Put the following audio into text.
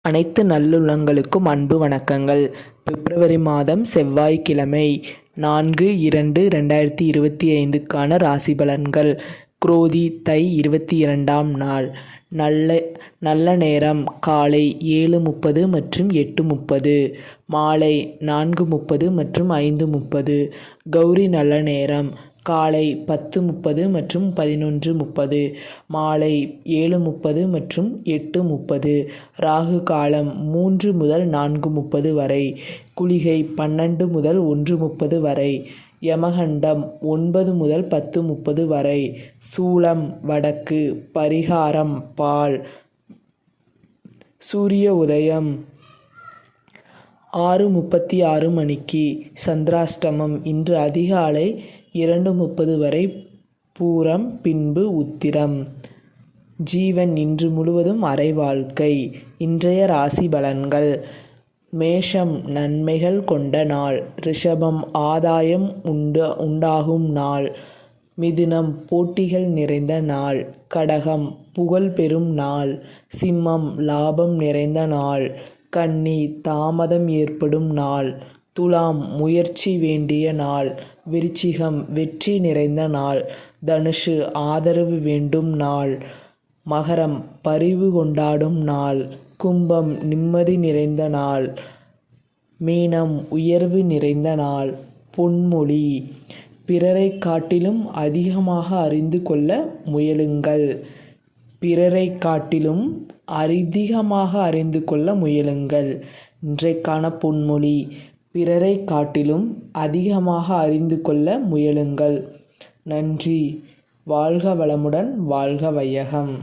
அனைத்து நல்லுள்ளங்களுக்கும் அன்பு வணக்கங்கள். பிப்ரவரி மாதம் செவ்வாய்க்கிழமை 4/2/2025க்கான ராசி பலன்கள். குரோதி தை 22ஆம் நாள். நல்ல நேரம் காலை 7:30 மற்றும் 8:30, மாலை 4:30 மற்றும் 5:30. கௌரி நல்ல நேரம் காலை 10:30 மற்றும் 11:30, மாலை 7:30 மற்றும் 8:30. ராகு காலம் 3 முதல் 4:30 வரை. குளிகை 12 முதல் 1:30 வரை. யமகண்டம் 9 முதல் 10:30 வரை. சூலம் வடக்கு. பரிகாரம் பால். சூரிய உதயம் 6:36 மணிக்கு. சந்திராஷ்டமம் இன்று அதிகாலை 2:30 வரை. பூரம் பின்பு உத்திரம். ஜீவன் இன்று முழுவதும் அரை வாழ்க்கை. இன்றைய ராசி பலன்கள். மேஷம் நன்மைகள் கொண்ட நாள். ரிஷபம் ஆதாயம் உண்டாகும் நாள். மிதுனம் போட்டிகள் நிறைந்த நாள். கடகம் புகழ் பெறும் நாள். சிம்மம் லாபம் நிறைந்த நாள். கன்னி தாமதம் ஏற்படும் நாள். துலாம் முயற்சி வேண்டிய நாள். விருச்சிகம் வெற்றி நிறைந்த நாள். தனுசு ஆதரவு வேண்டும் நாள். மகரம் பரிவு கொண்டாடும் நாள். கும்பம் நிம்மதி நிறைந்த நாள். மீனம் உயர்வு நிறைந்த நாள். பொன்மொழி: பிறரை காட்டிலும் அதிகமாக அறிந்து கொள்ள முயலுங்கள். பிறரை காட்டிலும் அதிகமாக அறிந்து கொள்ள முயலுங்கள். இன்றைக்கான பொன்மொழி: பிறரை காட்டிலும் அதிகமாக அறிந்து கொள்ள முயலுங்கள். நன்றி. வாழ்க வளமுடன். வாழ்க வையகம்.